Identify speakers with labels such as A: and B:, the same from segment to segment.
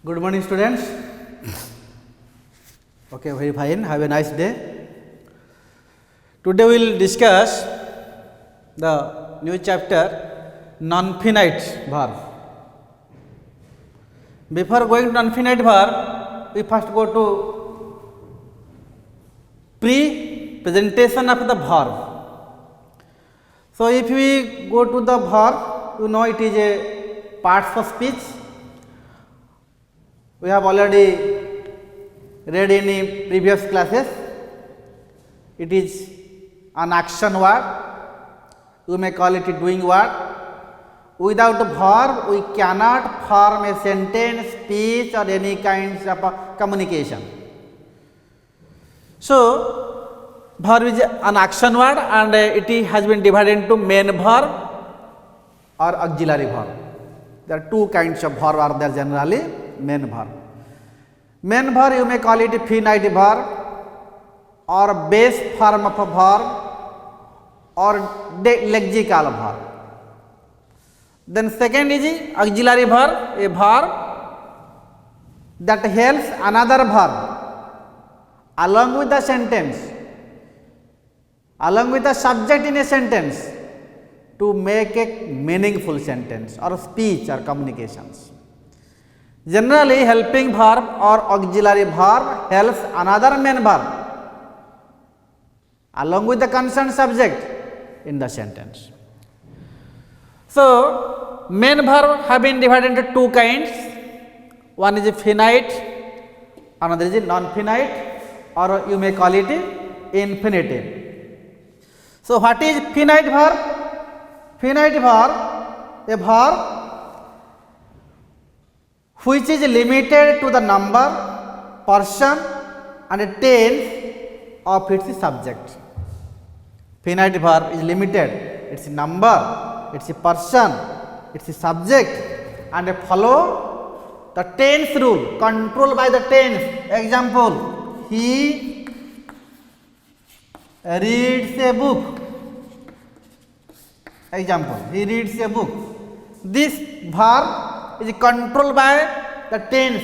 A: Good morning, students. Okay, very fine. Have a nice day. Today we will discuss the new chapter non-finite verb. Before going to non-finite verb, we first go to pre-presentation of the verb. So, if we go to the verb, you know it is a parts of speech. We have already read in previous classes. It is an action word. You may call it a doing word. Without a verb, we cannot form a sentence, speech, or any kinds of communication. So, verb is an action word, and it has been divided into main verb or auxiliary verb. There are two kinds of verb are there generally. Main verb. Main verb you may call it a finite verb or base form of a verb or lexical verb. Then second is auxiliary verb, a verb that helps another verb along with the sentence, along with the subject in a sentence to make a meaningful sentence or speech or communications. Generally, helping verb or auxiliary verb helps another main verb along with the concerned subject in the sentence. So, main verb have been divided into two kinds. One is finite, another is non-finite, or you may call it infinitive. So, what is finite verb? Finite verb, a verb which is limited to the number, person and tense of its subject. Finite verb is limited, its number, its person, its subject, and follow the tense rule, controlled by the tense. Example, he reads a book. Example, he reads a book. This verb is controlled by the tense,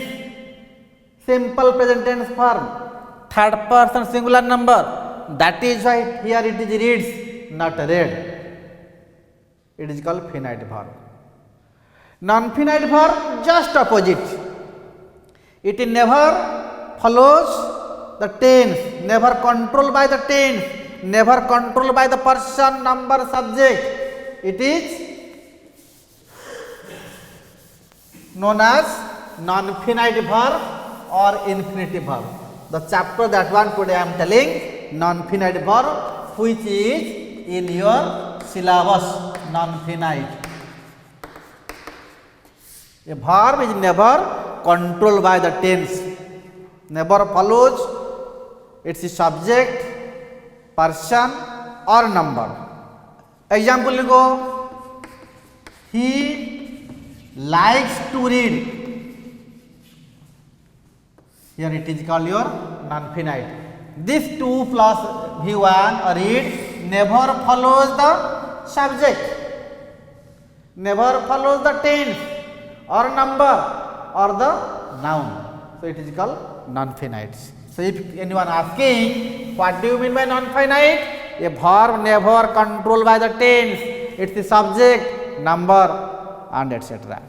A: simple present tense form, third person singular number. That is why here it is reads, not read. It is called finite verb. Non-finite verb just opposite. It never follows the tense, never controlled by the tense, never controlled by the person, number, subject. It is known as non-finite verb or infinitive verb. The chapter that one today I am telling, non-finite verb, which is in your syllabus, non-finite. A verb is never controlled by the tense, never follows its subject, person or number. Example you go, he likes to read. Here it is called your non-finite. This 2 plus V1 or read never follows the subject, never follows the tense or number or the noun. So it is called non-finite. So if anyone asking what do you mean by non-finite? A verb never controlled by the tense, it's the subject, number and etc.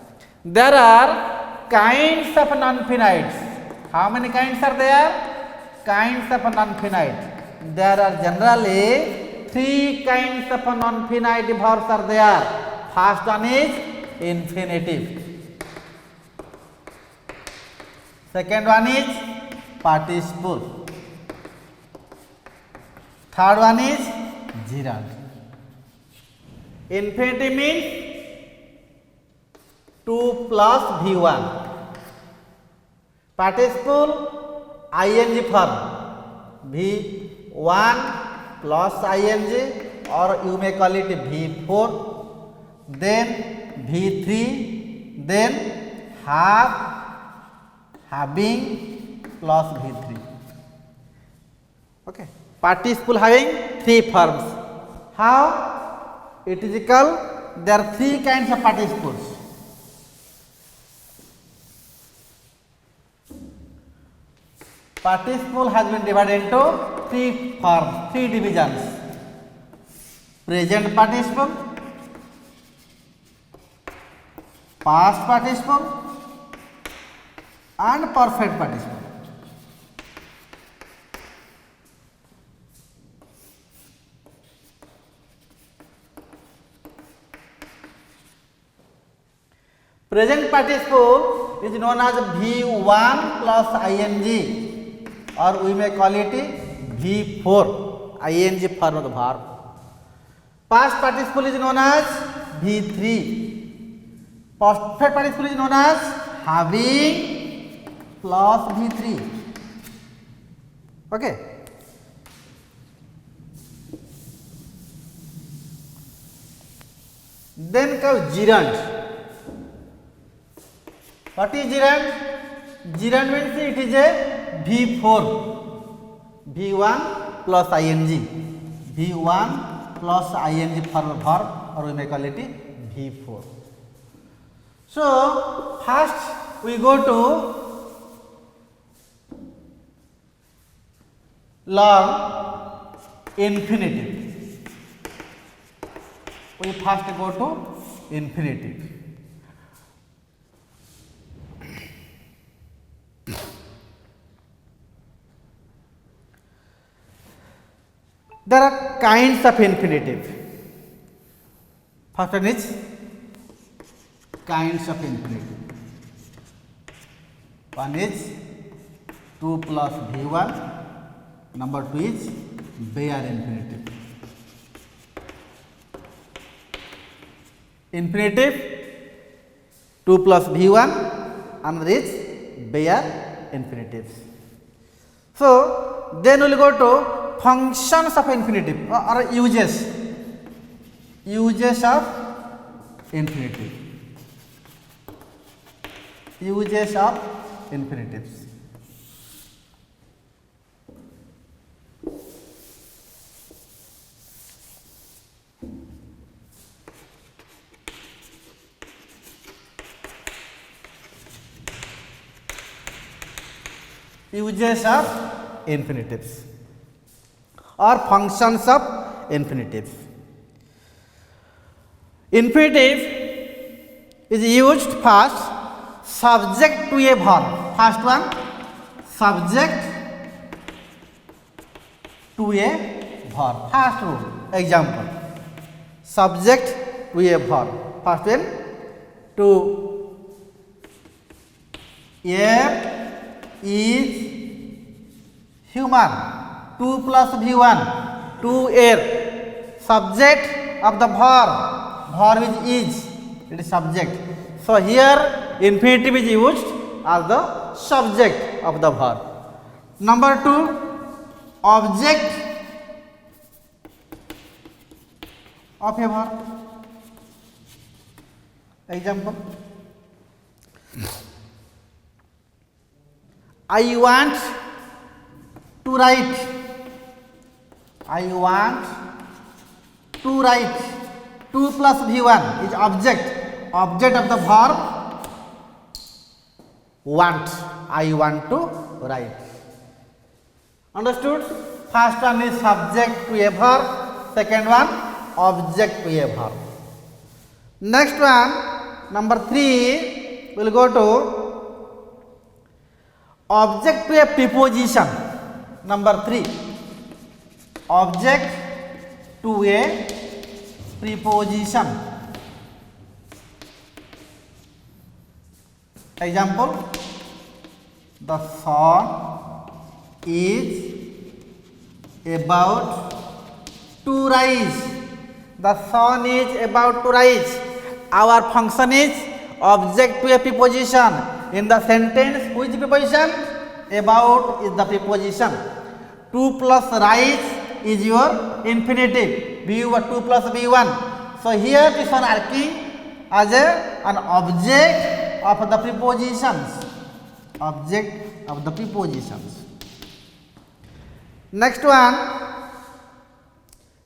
A: There are kinds of non-finites. How many kinds are there? Kinds of non-finite. There are generally 3 kinds of non-finite verbs are there. First one is infinitive. Second one is participle. Third one is gerund. Infinitive means 2 plus V1. Participle ing form V1 plus ing, or you may call it V4, then V3, then have, having plus V3. Okay. Participle having 3 forms. How it is called? There are 3 kinds of participles. participle has been divided into three forms, three divisions. Present participle, past participle, and perfect participle. Present participle is known as V1 plus ing, or we may call it V4, ing form of the verb. Past participle is known as V3. Perfect participle is known as having plus V3. Okay. Then comes gerund. What is gerund? Gerund means it is a V4. V1 plus ing. V1 plus ing form of verb, or we may call it V4. So, first we go to learn infinitive. We first go to infinitive. There are kinds of infinitive. First one is kinds of infinitive. One is 2 plus V1. Number 2 is bare infinitive. Infinitive 2 plus V1, another is bare infinitives. So, then we will go to functions of infinitive, or uses of infinitive. Uses of infinitives. Uses of infinitives, or functions of infinitives. Infinitive is used first subject to a verb. First one, subject to a verb. First rule. Example, subject to a verb. First one, to a is human. 2 plus V1, to air. Subject of the verb. Verb is. It is subject. So here infinitive is used as the subject of the verb. Number 2, object of a verb. Example, I want to write. I want to write. 2 plus V1 is object. Object of the verb want. I want to write. Understood? First one is subject to a verb. Second one, object to a verb. Next one, number 3, we will go to object to a preposition. Number 3, object to a preposition. Example, the sun is about to rise. The sun is about to rise. Our function is object to a preposition. In the sentence, which preposition? About is the preposition. 2 plus rise is your infinitive. V1, 2 plus V1. So here this one acting as an object of the prepositions. Object of the prepositions. Next one,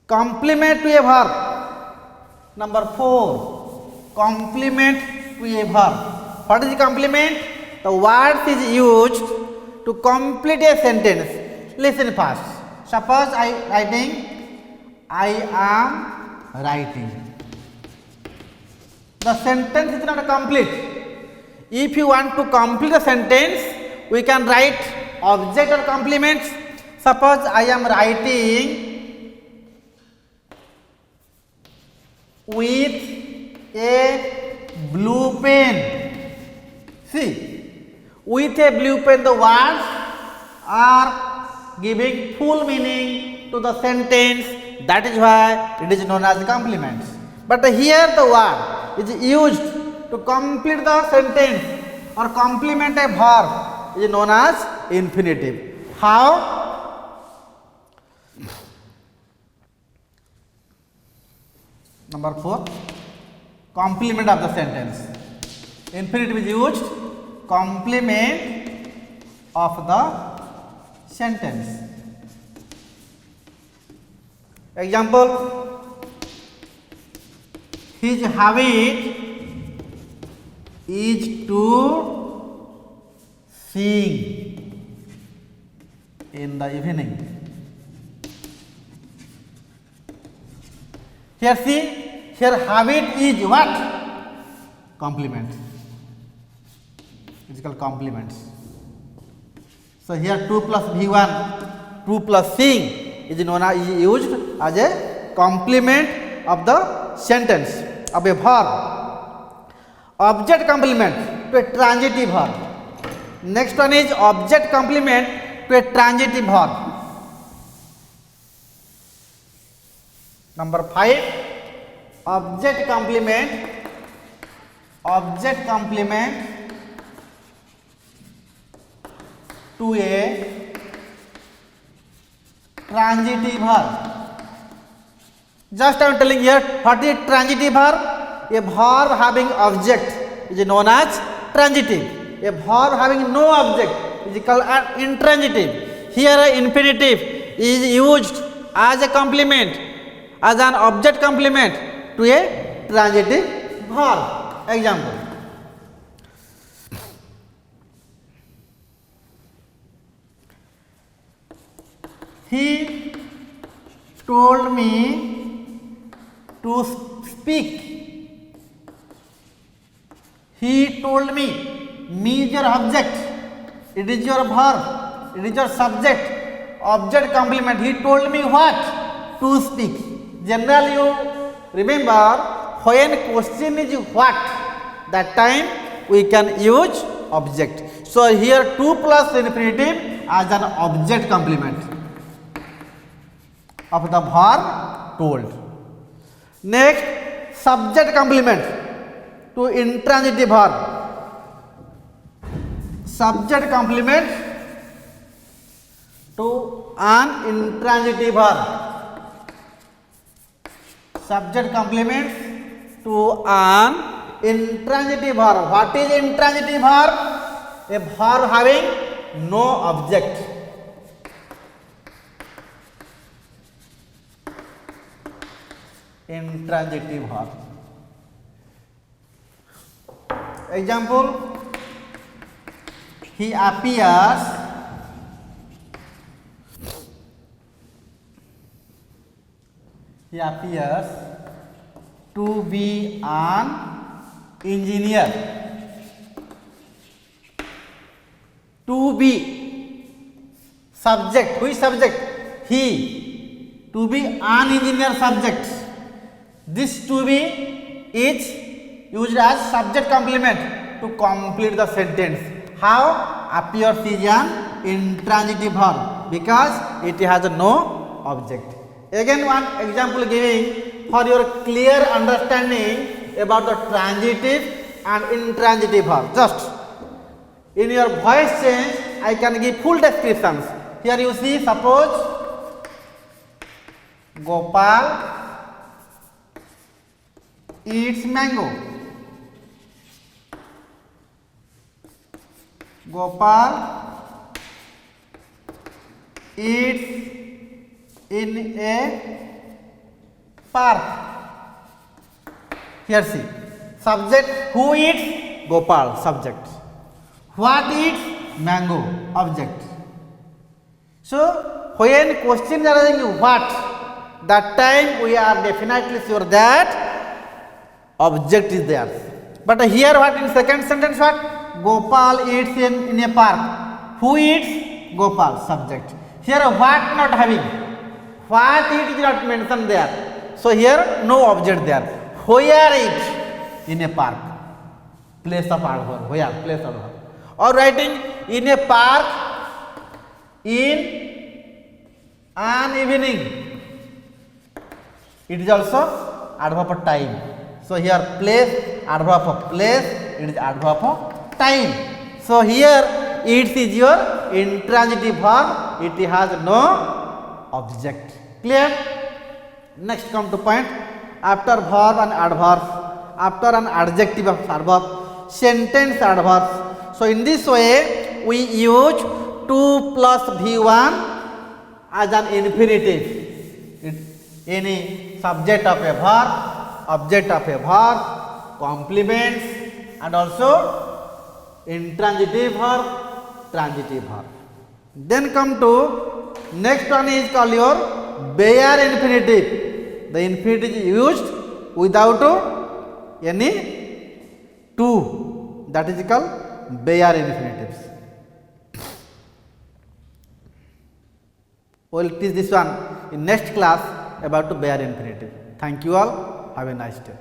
A: complement to a verb. Number 4, complement to a verb. What is complement? The word is used to complete a sentence. Listen first. Suppose I am writing. The sentence is not complete. If you want to complete the sentence, we can write object or complements. Suppose I am writing with a blue pen. See, with a blue pen, the words are giving full meaning to the sentence. That is why it is known as complements. But here the word is used to complete the sentence or complement a verb is known as infinitive. How? Number 4, complement of the sentence. Infinitive is used, complement of the sentence. Example, his habit is to sing in the evening. Here see, here habit is what? Complement. It is called complements. So here 2 plus V1, 2 plus sing is known as, is used as a complement of the sentence of a verb. Object complement to a transitive verb. Next one is object complement to a transitive verb. Number 5, object complement to a transitive verb. Just I am telling here, what is transitive verb? A verb having object is known as transitive. A verb having no object is called an intransitive. Here infinitive is used as a complement, as an object complement to a transitive verb. Example, he told me to speak. He told me. Me is your object. It is your verb. It is your subject. Object complement. He told me what? To speak. Generally, you remember when question is what, that time we can use object. So here 2 plus infinitive as an object complement of the verb told. Next, subject complement to intransitive verb. Subject complement to an intransitive verb. Subject complements to an intransitive verb. What is intransitive verb? A verb having no object. Intransitive verb. Example, he appears to be an engineer. To be subject. Who is subject? He. To be an engineer subject. This to be is used as subject complement to complete the sentence. How? Appears is an intransitive verb because it has no object. Again one example giving for your clear understanding about the transitive and intransitive verb. Just in your voice change I can give full descriptions. Here you see, suppose Gopal eats mango. Gopal eats in a park. Here see, subject who eats? Gopal, subject. What eats? Mango. object. So when question arising what, that time we are definitely sure that object is there. But here what in second sentence what? Gopal eats in a park. Who eats? Gopal, subject. Here what not having? What it is not mentioned there. So here no object there. Where it? In a park. Place of adverb. Where? Place of adverb. Or writing in a park in an evening. It is also adverb of time. So here place, adverb of place, it is adverb of time. So here it is your intransitive verb, it has no object. Clear? Next come to point, after verb and adverbs, after an adjective of adverb, sentence adverbs. So in this way we use 2 plus V1 as an infinitive. Any subject of a verb, object of a verb, complements, and also intransitive verb, transitive verb. Then come to next one is called your bare infinitive. The infinitive is used without any to, that is called bare infinitives. We will teach this one in next class about bare infinitive. Thank you all. Have a nice day.